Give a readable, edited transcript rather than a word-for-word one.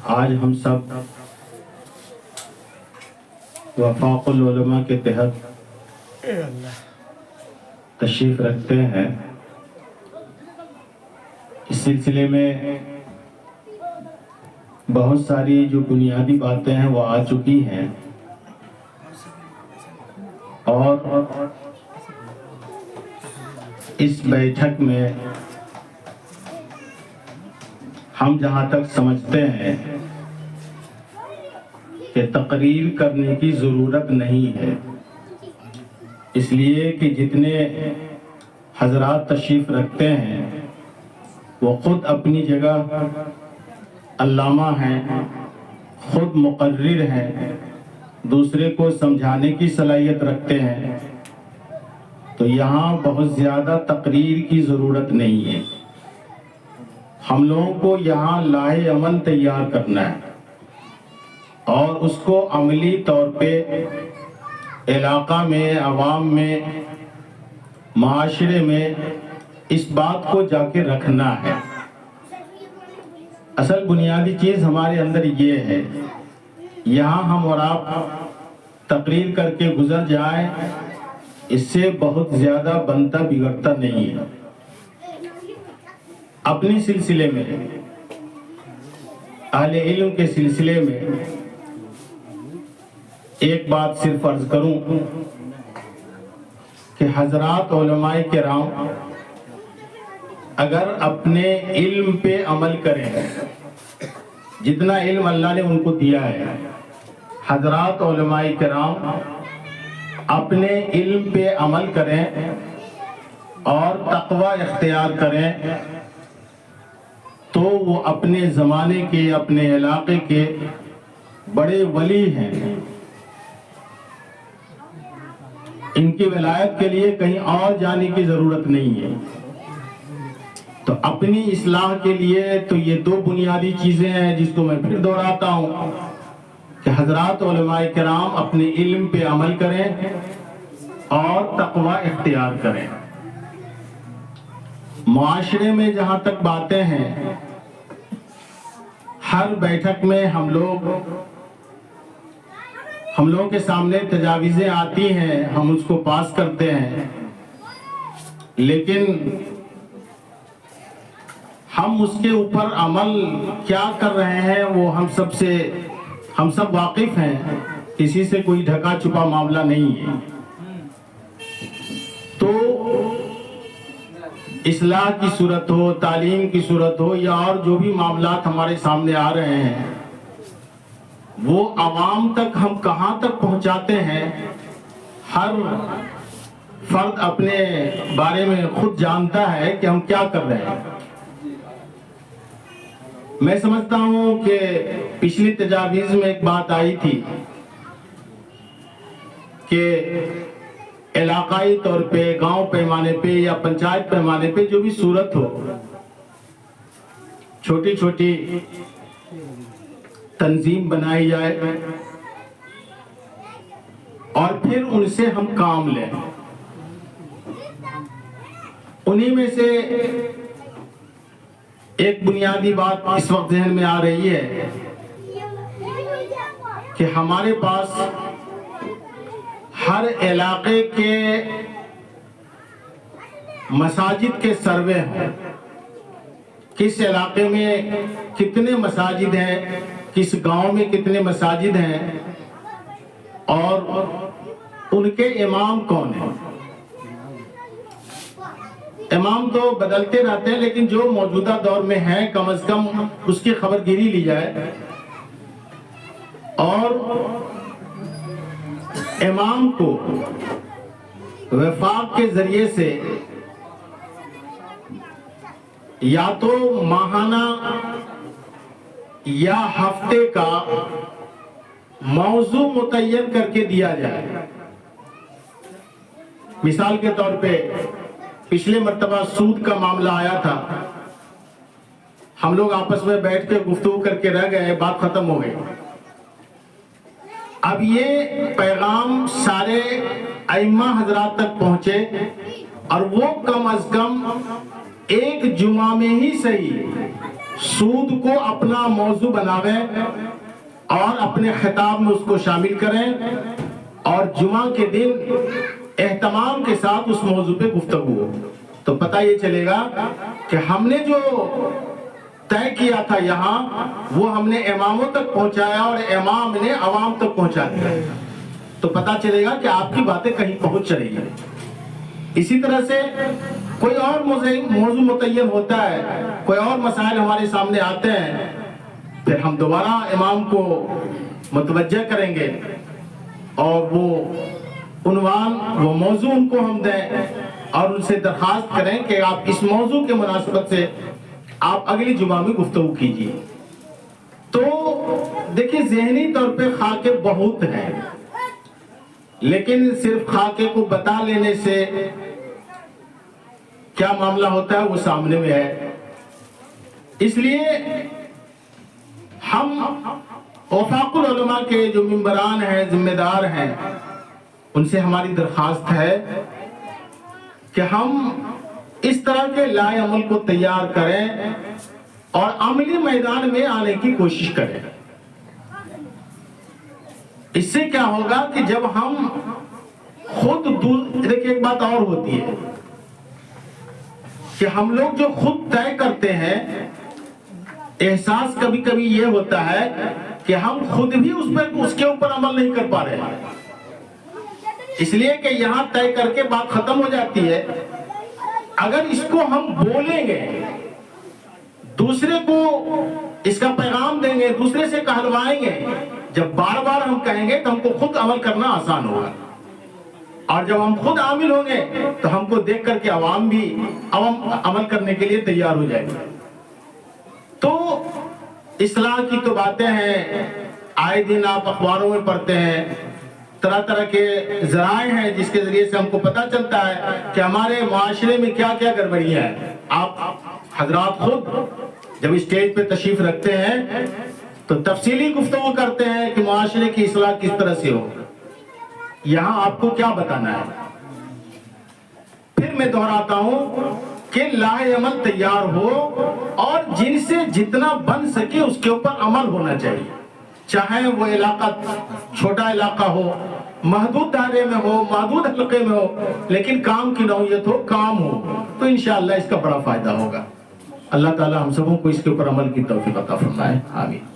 آج ہم سب وفاق العلماء کے تحت تشریف رکھتے ہیں۔ اس سلسلے میں بہت ساری جو بنیادی باتیں ہیں وہ آ چکی ہیں، اور اس بیٹھک میں ہم جہاں تک سمجھتے ہیں کہ تقریر کرنے کی ضرورت نہیں ہے، اس لیے کہ جتنے حضرات تشریف رکھتے ہیں وہ خود اپنی جگہ علامہ ہیں، خود مقرر ہیں، دوسرے کو سمجھانے کی صلاحیت رکھتے ہیں، تو یہاں بہت زیادہ تقریر کی ضرورت نہیں ہے۔ ہم لوگوں کو یہاں لائحہ عمل تیار کرنا ہے اور اس کو عملی طور پہ علاقہ میں، عوام میں، معاشرے میں اس بات کو جا کے رکھنا ہے۔ اصل بنیادی چیز ہمارے اندر یہ ہے، یہاں ہم اور آپ تقریر کر کے گزر جائیں، اس سے بہت زیادہ بنتا بگڑتا نہیں ہے۔ اپنی سلسلے میں، اہل علم کے سلسلے میں ایک بات صرف عرض کروں کہ حضرات علماء کرام اگر اپنے علم پہ عمل کریں، جتنا علم اللہ نے ان کو دیا ہے، حضرات علماء کرام اپنے علم پہ عمل کریں اور تقوی اختیار کریں، تو وہ اپنے زمانے کے، اپنے علاقے کے بڑے ولی ہیں۔ ان کی ولایت کے لیے کہیں اور جانے کی ضرورت نہیں ہے۔ تو اپنی اصلاح کے لیے تو یہ دو بنیادی چیزیں ہیں جس کو میں پھر دہراتا ہوں کہ حضرات علماء کرام اپنے علم پہ عمل کریں اور تقوی اختیار کریں۔ معاشرے میں جہاں تک باتیں ہیں، ہر بیٹھک میں ہم لوگوں کے سامنے تجاویزیں آتی ہیں، ہم اس کو پاس کرتے ہیں، لیکن ہم اس کے اوپر عمل کیا کر رہے ہیں وہ ہم سب واقف ہیں، کسی سے کوئی ڈھکا چھپا معاملہ نہیں ہے۔ تو اصلاح کی صورت ہو، تعلیم کی صورت ہو، یا اور جو بھی معاملات ہمارے سامنے آ رہے ہیں، وہ عوام تک ہم کہاں تک پہنچاتے ہیں، ہر فرد اپنے بارے میں خود جانتا ہے کہ ہم کیا کر رہے ہیں۔ میں سمجھتا ہوں کہ پچھلی تجاویز میں ایک بات آئی تھی کہ علاقائی طور پہ، گاؤں پیمانے پہ یا پنچایت پیمانے پہ جو بھی صورت ہو، چھوٹی چھوٹی تنظیم بنائی جائے اور پھر ان سے ہم کام لیں۔ انہی میں سے ایک بنیادی بات اس وقت ذہن میں آ رہی ہے کہ ہمارے پاس ہر علاقے کے مساجد کے سروے ہیں، کس علاقے میں کتنے مساجد ہیں، کس گاؤں میں کتنے مساجد ہیں، اور ان کے امام کون ہیں۔ امام تو بدلتے رہتے ہیں، لیکن جو موجودہ دور میں ہیں کم از کم اس کی خبر گیری لی جائے، اور امام کو وفاق کے ذریعے سے یا تو ماہانہ یا ہفتے کا موضوع متعین کر کے دیا جائے۔ مثال کے طور پہ پچھلے مرتبہ سود کا معاملہ آیا تھا، ہم لوگ آپس میں بیٹھ کے گفتگو کر کے رہ گئے، بات ختم ہو گئی۔ اب یہ پیغام سارے ائمہ حضرات تک پہنچے، اور وہ کم از کم ایک جمعہ میں ہی صحیح سود کو اپنا موضوع بناویں اور اپنے خطاب میں اس کو شامل کریں اور جمعہ کے دن اہتمام کے ساتھ اس موضوع پہ گفتگو ہو، تو پتہ یہ چلے گا کہ ہم نے جو طے کیا تھا یہاں وہ ہم نے اماموں تک پہنچایا اور امام نے عوام تک پہنچا دیا، تو پتہ چلے گا کہ آپ کی باتیں کہیں پہنچ رہی ہیں۔ اسی طرح سے کوئی اور موضوع متعین ہوتا ہے، کوئی اور مسائل ہمارے سامنے آتے ہیں، پھر ہم دوبارہ امام کو متوجہ کریں گے اور وہ عنوان وہ موضوع ان کو ہم دیں اور ان سے درخواست کریں کہ آپ اس موضوع کے مناسبت سے آپ اگلی جمعہ میں گفتگو کیجیے۔ تو دیکھیں ذہنی طور پہ خاکے بہت ہیں، لیکن صرف خاکے کو بتا لینے سے کیا معاملہ ہوتا ہے وہ سامنے میں ہے۔ اس لیے ہم وفاق العلماء کے جو ممبران ہیں، ذمہ دار ہیں، ان سے ہماری درخواست ہے کہ ہم اس طرح کے لائے عمل کو تیار کریں اور عملی میدان میں آنے کی کوشش کریں۔ اس سے کیا ہوگا کہ جب ہم خود دیکھیں ایک بات اور ہوتی ہے کہ ہم لوگ جو خود طے کرتے ہیں، احساس کبھی کبھی یہ ہوتا ہے کہ ہم خود بھی اس کے اوپر عمل نہیں کر پا رہے ہیں، اس لیے کہ یہاں طے کر کے بات ختم ہو جاتی ہے۔ اگر اس کو ہم بولیں گے، دوسرے کو اس کا پیغام دیں گے، دوسرے سے کہلوائیں گے، جب بار بار ہم کہیں گے تو ہم کو خود عمل کرنا آسان ہوگا، اور جب ہم خود عامل ہوں گے تو ہم کو دیکھ کر کے عوام بھی عمل کرنے کے لیے تیار ہو جائے گا۔ تو اصلاح کی تو باتیں ہیں، آئے دن آپ اخباروں میں پڑھتے ہیں، طرح طرح کے ذرائع ہیں جس کے ذریعے سے ہم کو پتہ چلتا ہے کہ ہمارے معاشرے میں کیا کیا گڑبڑیاں ہیں۔ آپ حضرات خود جب اسٹیج پہ تشریف رکھتے ہیں تو تفصیلی گفتگو کرتے ہیں کہ معاشرے کی اصلاح کس طرح سے ہو، یہاں آپ کو کیا بتانا ہے؟ پھر میں دہراتا ہوں کہ لائے عمل تیار ہو اور جن سے جتنا بن سکے اس کے اوپر عمل ہونا چاہیے، چاہے وہ علاقہ چھوٹا علاقہ ہو، محدود دائرے میں ہو، محدود حلقے میں ہو، لیکن کام کی نوعیت ہو، کام ہو، تو انشاءاللہ اس کا بڑا فائدہ ہوگا۔ اللہ تعالی ہم سبوں کو اس کے اوپر عمل کی توفیق عطا فرمائے، آمین۔